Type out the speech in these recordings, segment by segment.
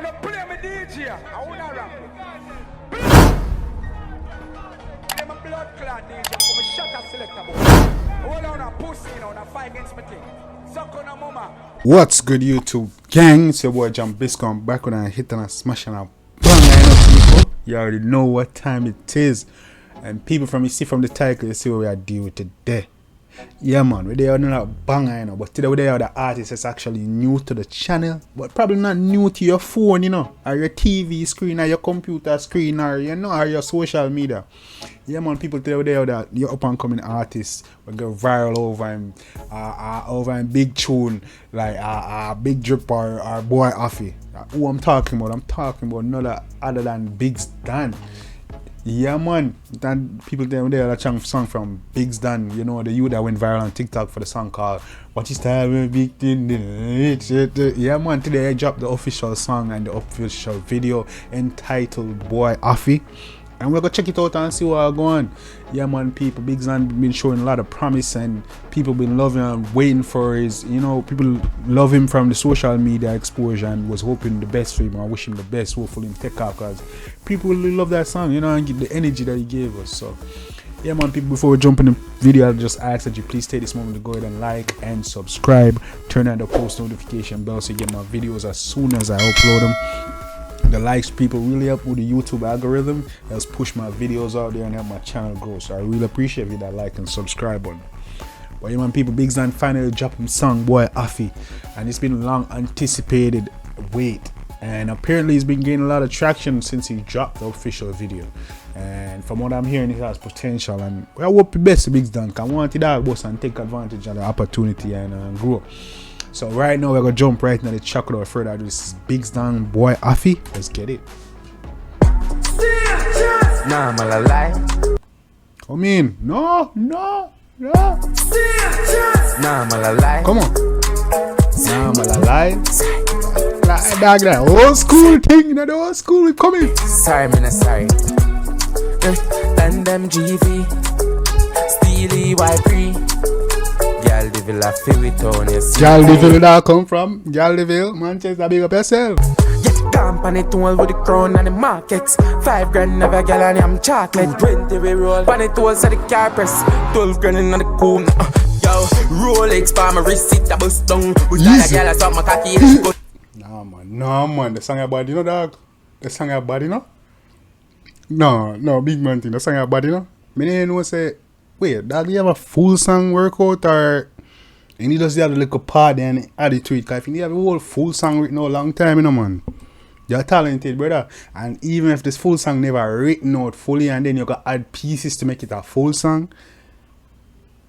wanna play me DJ. I wanna rap. I'm a blood clot DJ. I'm a shot a selector boy. Hold on a pussy, you know, on a fight against me thing. Suck on a mama. What's good, YouTube gang? It's your boy John Biscom back when I hit and I smash and I bang. People, you already know what time it is. And people from you see from the title, you see what we are dealing with today. Yeah man, we there not banger, you know, but today we there the artist that's actually new to the channel, but probably not new to your phone, you know, or your TV screen, or your computer screen, or you know, or your social media. Yeah man, people today we there that your up and coming artists will go viral over in big tune like Big Drip or BWOII AFFI. Who I'm talking about? I'm talking about none other than BWOII AFFI. Yeah man, then people there that song from BWOII AFFI, you know, the youth that went viral on TikTok for the song called What Is Style with Big Thing. Yeah man, today I dropped the official song and the official video entitled BWOII AFFI. And we're gonna check it out and see what's going on. Yeah man, people, BWOII AFFI been showing a lot of promise and people been loving and waiting for his, you know, people love him from the social media exposure and was hoping the best for him. I wish him the best, hopefully him take off, because people really love that song, you know, and get the energy that he gave us. So yeah man, people, before we jump in the video, I'll just ask that you please take this moment to go ahead and like and subscribe, turn on the post notification bell so you get my videos as soon as I upload them. The likes, people, really help with the YouTube algorithm. Helps push my videos out there and help my channel grow. So I really appreciate you that like and subscribe button. But yeah man, people, BWOII AFFI finally dropped him song BWOII AFFI, and it's been long anticipated wait, and apparently he's been gaining a lot of traction since he dropped the official video. And from what I'm hearing, it has potential, and I hope the best to BWOII AFFI. I want it boss and take advantage of the opportunity and grow. So right now we're gonna jump right into the track without further ado. This is BWOII AFFI, BWOII AFFI. Let's get it. Nah, I'm a lie. Come in. No. Nah, I'm a lie. Come on. Nah, I'm a lie. Dog, that old school thing, you know, the old school we coming. Sorry, man, sorry. And them GV, Steely Y3. Girl, the villa feel with on your seat. Girl, the villa that come from? Girl, the villa, Manchester, big up yourself. Yeah, company tool with the crown and the markets. 5 grand never girl and I'm chocolate. 20 we roll, pan it tools at the car press. 12 grand in the cool. Yo, Rolex for my wrist, it a bust down. We got a girl that's up my cocky. Nah man, the song about, you know, dog. The song about, you know. No, big man thing, the song about, you know. Me didn't know say, wait, dog, you have a full song workout, or you need just have a little party and add it to it? Because if you need have a whole full song written out a long time, you know, man, you're talented, brother. And even if this full song never written out fully and then you can add pieces to make it a full song,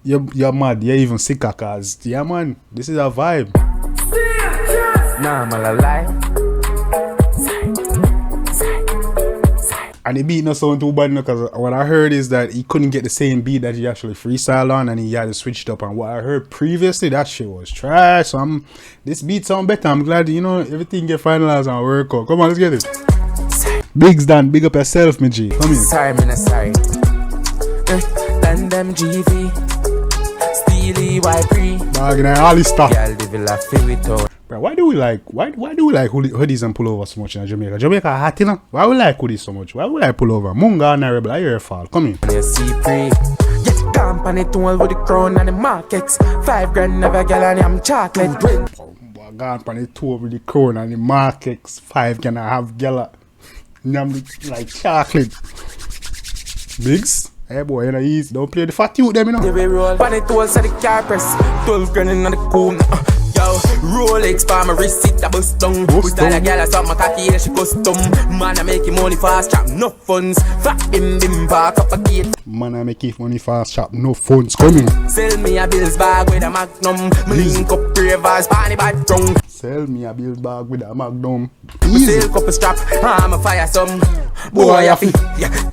you're mad, you're even sicker, because, yeah, man, this is a vibe. Nah, I'm a lie. And the beat not sound too bad, because what I heard is that he couldn't get the same beat that he actually freestyle on, and he had to switch it up. And what I heard previously, that shit was trash. So this beat sound better. I'm glad, you know, everything get finalized and work out. Come on, let's get it. BWOII AFFI, big up yourself, me G. Come in. Sorry, man, sorry. And them GV, Steely Y3. Dog, and all this stuff. Girl, the villa feel with on. Bro, why do we like hoodies and pullovers so much in Jamaica? Jamaica hot, you know? Why we like hoodies so much? Why we like pullover? Munga and Arable, I hear your fault. Come in. Yeah, company tool with the crown and the markets. 5 grand never girl and I'm chocolate. Gone on the tour with the crown and the markets. 5 can I have gala. Like chocolate. BWOII? Hey boy, you know, easy. Don't play the fat youth them, you know. We roll pan it tools at the car press. 12 grand in the cool. Yo, Rolex for my wrist, it a bust down. We style a girl that's up my cocky, she custom. Man, I make money fast, chop no funds. Fat bim bim, park up a gate. Man, I make money fast, chop no funds. Coming. Sell me a bills bag with a magnum. Me link up ravers, panny bad drunk. Sell me a bills bag with a magnum. Easy. Sell couple strap, I'm a fire some. BWOII AFFI, yeah.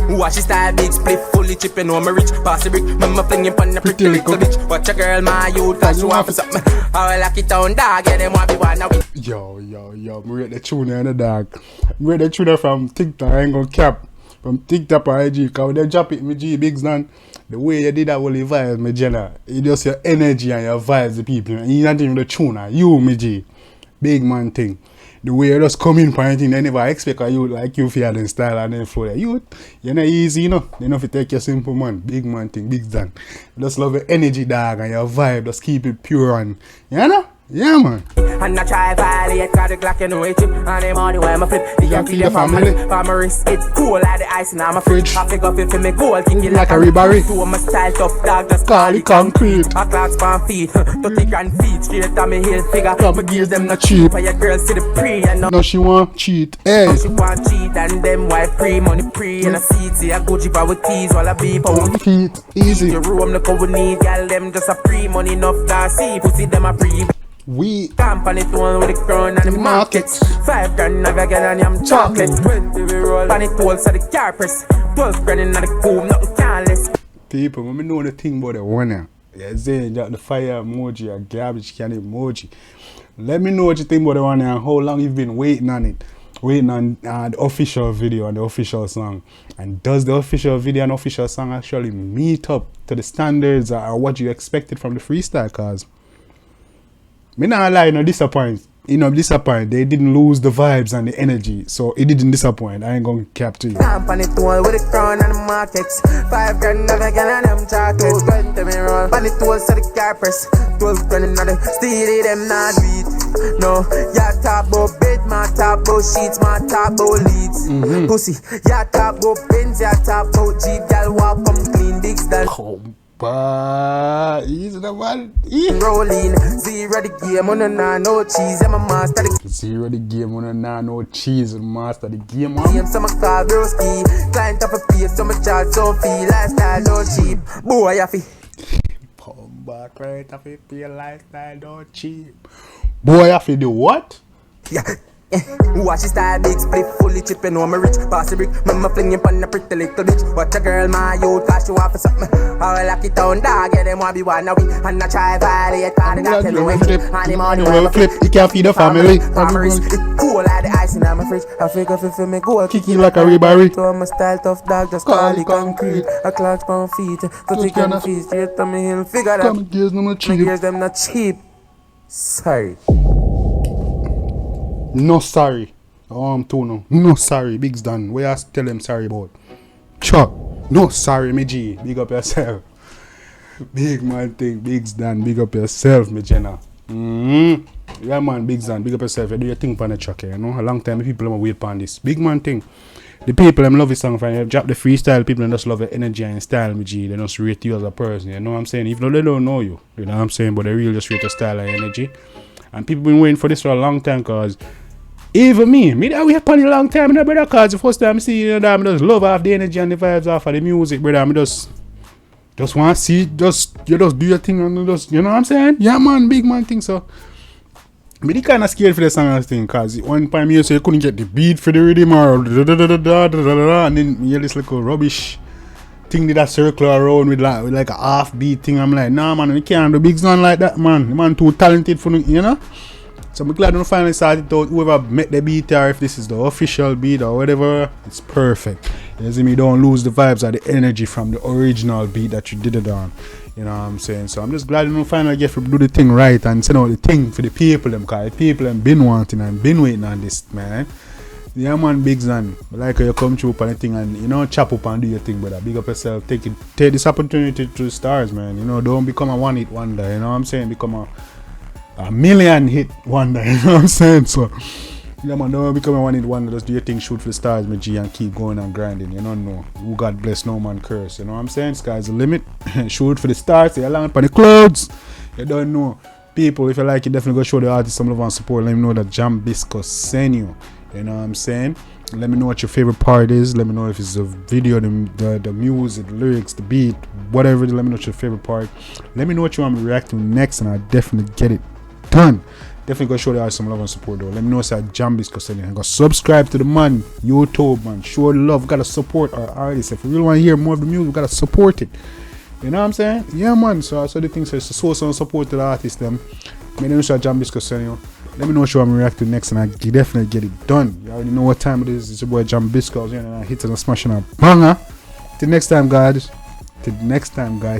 Watch his style, big split, fully chipping on my rich. Pass the brick, mama flinging on the pretty little bitch. Watch a girl, my youth, cause you want for something. How I lock it down, dog, yeah, them want be one now. Yo, me read the tune in the dog. Me read the tune from TikTok, I ain't gonna cap. From TikTok or IG, cause when they drop it, me G, BWOII AFFI, the way you did that whole vibes, me Jenna. It just your energy and your vibes, the people. And you're not even the tune, you, me G. Big man thing. the way you just come in for anything, they never expect a youth like you feel in style and then flow. Youth, you're not easy, you know. You know if you take your simple man, big man thing, big done. Just love your energy, dog, and your vibe. Just keep it pure and, you know? Yeah, man. And I try violate, got the Glock, you know it chip. And the money where my flip, the Yankee the family. For my wrist, it's cool like the ice in my fridge. I pick up it for me gold, king it like a ribari. To my style tough dog, just call it concrete. A clock's pan feet, 30 grand feet, straight on me heel figure. My gears them not cheap, for your girls see the pre and no, she want cheat, hey. No, she want cheat and them white pre, money pre. And a seat, see a Gucci bar with teas while I beep. Feet, easy. Your room, look how we need, girl, them just a pre, money enough to see. Pussy them a pre. We Company tool with the crown and the markets. 5 grand I get on yam chocolate. 20 we roll. Funny tools at the car press. 12 grand in the comb, nothing careless. People, when me know the thing about the one now. Yeah, saying that the fire emoji or garbage can emoji. Let me know what you think about the one now and how long you've been waiting on it. Waiting on the official video and the official song. And does the official video and official song actually meet up to the standards or what you expected from the freestyle? Cause me not lie, no disappoint. You know, disappoint. They didn't lose the vibes and the energy, so it didn't disappoint. I ain't gonna cap to you. Company tool with the crown and the markets. 5 grand I get on them chocolates. 20 me roll. Funny tools to the car press. 12 grand in the steely them not beat. No, ya talk about bed, my talk about sheets, my talk about leads. Pussy, ya talk about pins, ya talk about Jeep, y'all walk come clean, digs done. But easy the one. Rolling, zero the game, on no cheese, I'm a master the zero the game, on no cheese, master the game. game. Some car broski, client up a face, some charge, so feel lifestyle don't cheap. Boy, affy. Come back right up if your lifestyle don't cheap. Boy, affy the what? Yeah. Watch his style, big split, fully chipping on my rich. Pass the brick, mama flinging on the pretty little bitch. Watch a girl, my youth, cause she want for something. I lock it down, dog, yeah, them want be one now. And I try violate, cause they got no flip. And the money when I flip, you can't feed the family. Farmers, it's cool like the ice in my fridge. I figure if you me go, kick it like a ribari. So I'm a style tough dog, just call it concrete. A clock pound feet, 30 grand feet, straight on me hill, figure that. Come gears them not cheap. Gears them not cheap. Sorry. No sorry. I'm too no. No sorry. Biggs done. Where I tell them sorry about. Chuck. No sorry, me G. Big up yourself. Big man thing. Biggs done. Big up yourself, me Jenna. Yeah man, Biggs done. Big up yourself. You do your thing for the truck, you know. A long time people are wait on this. Big man thing. The people them love this song for you. Drop the freestyle, people them just love the energy and style, me G. They just rate you as a person, you know what I'm saying? Even though they don't know you, you know what I'm saying? But they really just rate your style and energy. And people been waiting for this for a long time, cause even me that wait for a long time, you know, brother, cause the first time I see you, know, I just love off the energy and the vibes off of the music, brother. I just want to see, you just do your thing and just, you know what I'm saying? Yeah man, big man thing, so me the kind of scared for the song and thing, cause one time you say you couldn't get the beat for the rhythm or and then you hear this little rubbish thing that circle around with like a half beat thing. I'm like, nah man, we can't do big sound like that, man. The man too talented for, you know. So I'm glad when finally started out. Whoever met the beat, or if this is the official beat or whatever, it's perfect. You see me, don't lose the vibes or the energy from the original beat that you did it on. You know what I'm saying? So I'm just glad you know finally get to do the thing right and send out the thing for the people them, cause the people them been wanting and been waiting on this, man. Yeah man, Biggs and like you come through up on the thing and you know chop up and do your thing, brother. Big up yourself, take this opportunity to the stars, man. You know, don't become a one-hit wonder, you know what I'm saying? Become a million hit wonder, you know what I'm saying? So yeah man, don't become a one-hit wonder, just do your thing, shoot for the stars, my G, and keep going and grinding. You don't know. Who God bless, no man curse, you know what I'm saying? Sky's the limit. Shoot for the stars, you land on the clouds. You don't know. People, if you like it, definitely go show the artist some love and support. Let me know that 1BIGGS send you. You know what I'm saying? Let me know what your favorite part is. Let me know if it's the video, the music, the lyrics, the beat, whatever. Let me know what your favorite part. Let me know what you want me to react to next, and I'll definitely get it done. Definitely go show the artist some love and support though. Let me know it's at 1BIGGS send you. And go subscribe to the man, YouTube man. Show the love. Gotta support our artists. If you really want to hear more of the music, we gotta support it. You know what I'm saying? Yeah man. So the thing says to show some support to the artists them. My name is 1BIGGS send you. Let me know what you want me to react to next, and I definitely get it done. You already know what time it is. It's your boy 1BIGGS, and I hit and smashing a banger. Till next time, guys.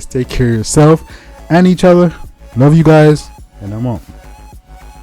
Take care of yourself and each other. Love you guys, and I'm out.